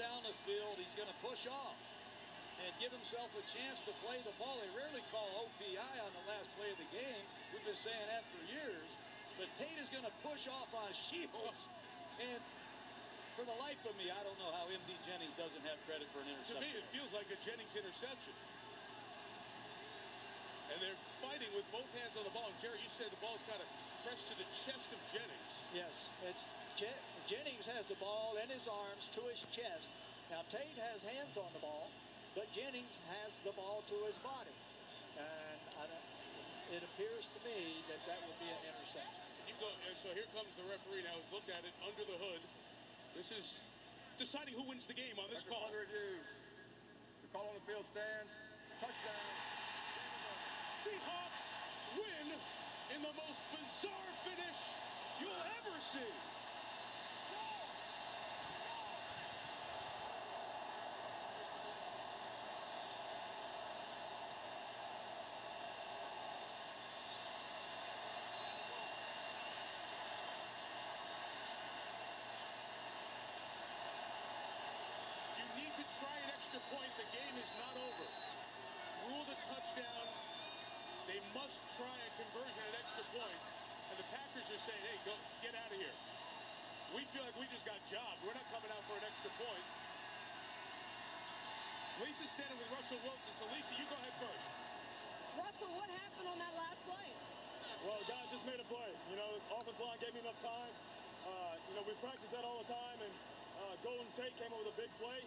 down the field. He's going to push off and give himself a chance to play the ball. They rarely call OPI on the last play of the game. We've been saying that for years. But Tate is going to push off on Shields. And for the life of me, I don't know how M.D. Jennings doesn't have credit for an interception. To me, it feels like a Jennings interception. And they're fighting with both hands on the ball. And Jerry, you said the ball's kind of pressed to the chest of Jennings. Yes, it's Jennings has the ball in his arms to his chest. Now Tate has hands on the ball, but Jennings has the ball to his body. And it appears to me that that would be an interception. So here comes the referee now. He's looked at it under the hood. This is deciding who wins the game on this call. Review. The call on the field stands. Touchdown. Seahawks win in the most bizarre finish you'll ever see. If you need to try an extra point, the game is not over. Rule the touchdown. They must try a conversion at extra point. And the Packers are saying, hey, go get out of here. We feel like we just got jobbed. We're not coming out for an extra point. Lisa's standing with Russell Wilson. So, Lisa, you go ahead first. Russell, what happened on that last play? Well, guys just made a play. You know, the offensive line gave me enough time. You know, we practice that all the time. And Golden Tate came up with a big play.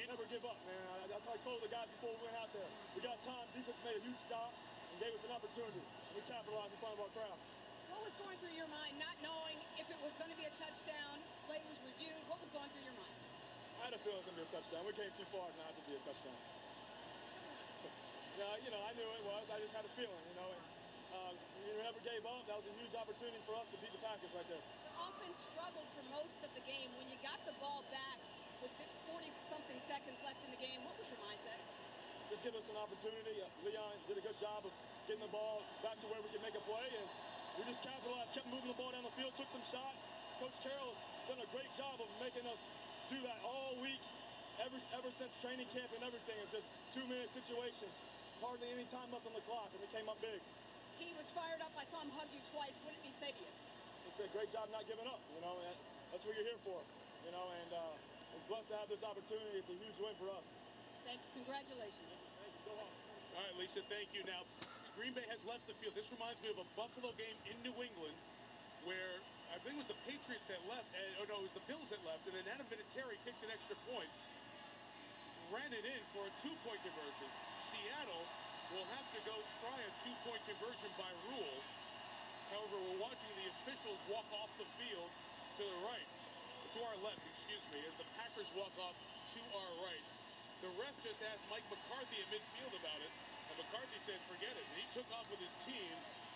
Never give up, man. That's what I told the guys before we went out there. We got time. Defense made a huge stop and gave us an opportunity. We capitalized in front of our crowd. What was going through your mind, not knowing if it was going to be a touchdown, play was reviewed? What was going through your mind? I had a feeling it was going to be a touchdown. We came too far not to be a touchdown. You know, I knew it was. I just had a feeling, you know. And we never gave up. That was a huge opportunity for us to beat the Packers right there. The offense struggled for most of the game. When you got the ball back with 40-something seconds left in the game, what was your mindset? Just give us an opportunity. Leon did a good job of getting the ball back to where we could make a play, and we just capitalized, kept moving the ball down the field, took some shots. Coach Carroll has done a great job of making us do that all week, ever since training camp and everything, of just 2-minute situations. Hardly any time left on the clock, and we came up big. He was fired up. I saw him hug you twice. What did he say to you? He said, great job not giving up, you know, and that's what you're here for, you know, and we're blessed to have this opportunity. It's a huge win for us. Thanks. Congratulations. Thank you. Go on. All right, Lisa, thank you. Now, Green Bay has left the field. This reminds me of a Buffalo game in New England where I think it was the Patriots that left, or no, it was the Bills that left, and then Adam Vinatieri kicked an extra point, ran it in for a 2-point conversion. Seattle will have to go try a 2-point conversion by rule. However, we're watching the officials walk off the field to the right, to our left, excuse me, as the Packers walk off to our right. The ref just asked Mike McCarthy at midfield about it, and McCarthy said forget it, and he took off with his team,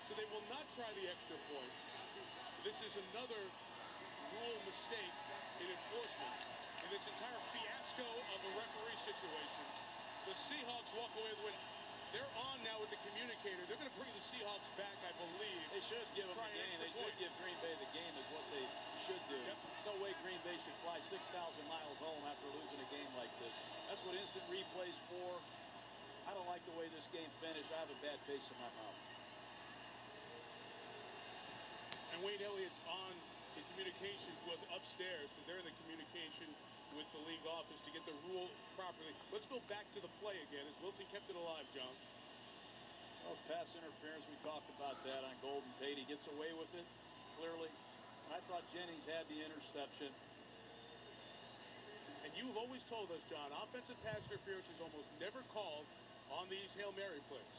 so they will not try the extra point. This is another rule mistake in enforcement. In this entire fiasco of a referee situation, the Seahawks walk away with the win. They're on now with the communicator. They're going to bring the Seahawks back, I believe. They should give them the game. They should give Green Bay the game is what they should do. Yep. There's no way Green Bay should fly 6,000 miles home after losing a game like this. That's what instant replay's for. I don't like the way this game finished. I have a bad taste in my mouth. And Wayne Elliott's on the communication with upstairs because they're in the communication with the league office to get the rule properly. Let's go back to the play again as Wilson kept it alive, John. Well, it's pass interference. We talked about that on Golden Tate. He gets away with it, clearly. And I thought Jennings had the interception. And you've always told us, John, offensive pass interference is almost never called on these Hail Mary plays.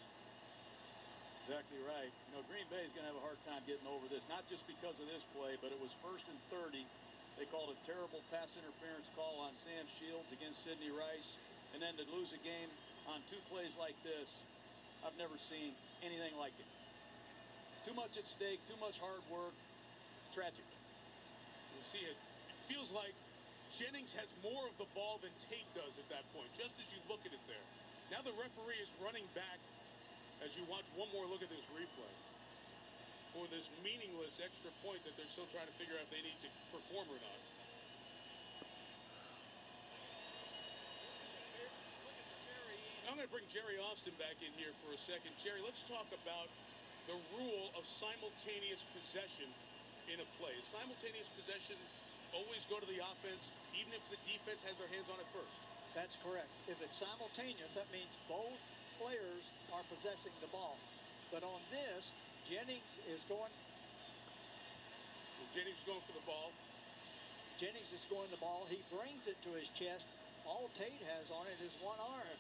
Exactly right. You know, Green Bay is going to have a hard time getting over this, not just because of this play, but it was 1st and 30. They called a terrible pass interference call on Sam Shields against Sidney Rice. And then to lose a game on 2 plays like this, I've never seen anything like it. Too much at stake, too much hard work. It's tragic. You'll see it. It feels like Jennings has more of the ball than Tate does at that point, just as you look at it there. Now the referee is running back as you watch one more look at this replay for this meaningless extra point that they're still trying to figure out if they need to perform or not. I'm going to bring Jerry Austin back in here for a second. Jerry, let's talk about the rule of simultaneous possession in a play. Simultaneous possession always go to the offense, even if the defense has their hands on it first. That's correct. If it's simultaneous, that means both players are possessing the ball. But on this, Jennings is going for the ball. Jennings is going the ball. He brings it to his chest. All Tate has on it is one arm.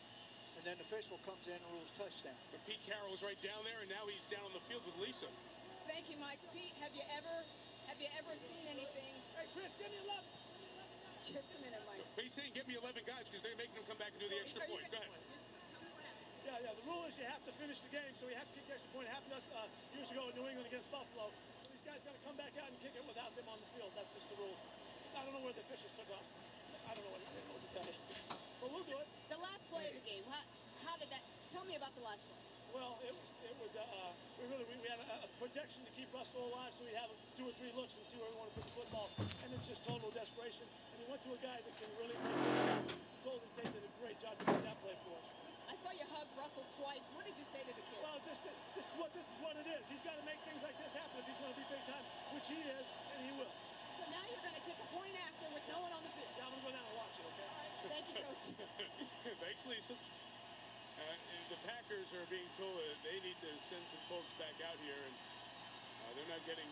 And then the official comes in and rules touchdown. But Pete Carroll is right down there, and now he's down on the field with Lisa. Thank you, Mike. Pete, have you ever seen anything? Hey, Chris, give me 11. Just a minute, Mike. But he's saying give me 11 guys because they're making him come back and do the extra point. Go ahead. Yeah, the rule is you have to finish the game, so you have to kick the extra point. It happened to us years ago in New England against Buffalo. So these guys got to come back out and kick it without them on the field. That's just the rules. I don't know where the officials took off. I don't know what to tell you. But we'll do it. The last play of the game, how did that, tell me about the last play. Well, it was we had a projection to keep Russell alive, so we have 2 or 3 looks and see where we want to put the football, and it's just total desperation. And he went to a guy that can really make it. Golden Tate did a great job to make that play for us. I saw you hug Russell twice. What did you say to the kid? Well, this is what it is. He's got to make things like this happen if he's going to be big time, which he is, and he will. So now you're going to kick a point after with no one on the field. Yeah, I'm going to go down and watch it, okay? Thank you, Coach. Thanks, Lisa. The Packers are being told that they need to send some folks back out here, and they're not getting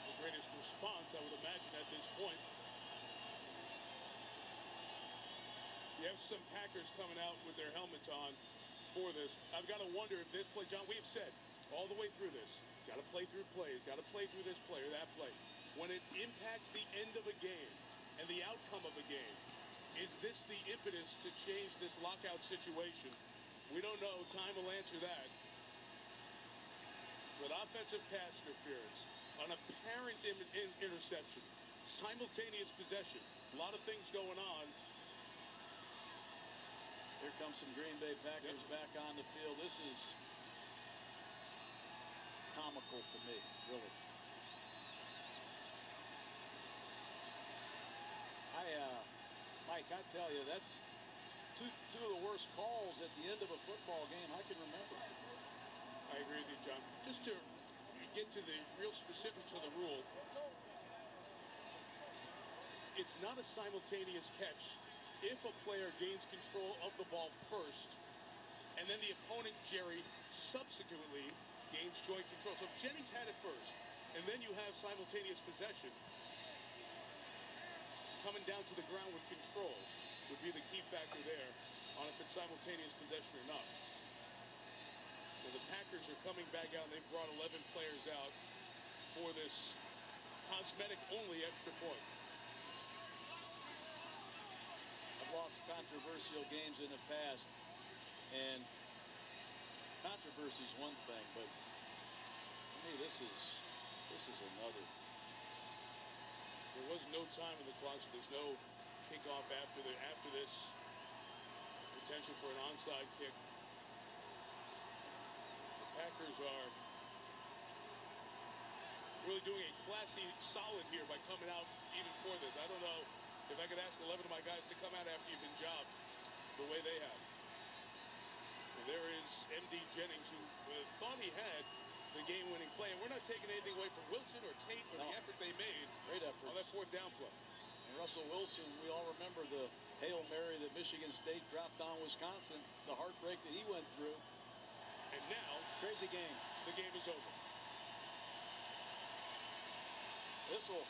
the greatest response, I would imagine, at this point. You have some Packers coming out with their helmets on for this. I've got to wonder if this play, John, we've said all the way through this, got to play through plays, got to play through this play or that play. When it impacts the end of a game and the outcome of a game, is this the impetus to change this lockout situation? We don't know. Time will answer that. But offensive pass interference, an apparent interception, simultaneous possession, a lot of things going on. Here comes some Green Bay Packers back on the field. This is comical to me, really. Mike, I tell you, that's two of the worst calls at the end of a football game I can remember. I agree with you, John. Just to get to the real specifics of the rule, it's not a simultaneous catch if a player gains control of the ball first, and then the opponent, Jerry, subsequently gains joint control. So if Jennings had it first, and then you have simultaneous possession, coming down to the ground with control would be the key factor there on if it's simultaneous possession or not. Now the Packers are coming back out, and they've brought 11 players out for this cosmetic-only extra point. I've lost controversial games in the past, and controversy is one thing, but to me this is another. There was no time in the clock, so there's no kickoff after this. Potential for an onside kick. The Packers are really doing a classy solid here by coming out even for this. I don't know if I could ask 11 of my guys to come out after you've been jobbed the way they have. And there is M.D. Jennings, who thought he had the game-winning play. And we're not taking anything away from Wilson or Tate or the effort they made. Great effort On that 4th down play. And Russell Wilson, we all remember the Hail Mary that Michigan State dropped on Wisconsin, the heartbreak that he went through. And now, crazy game. The game is over. This'll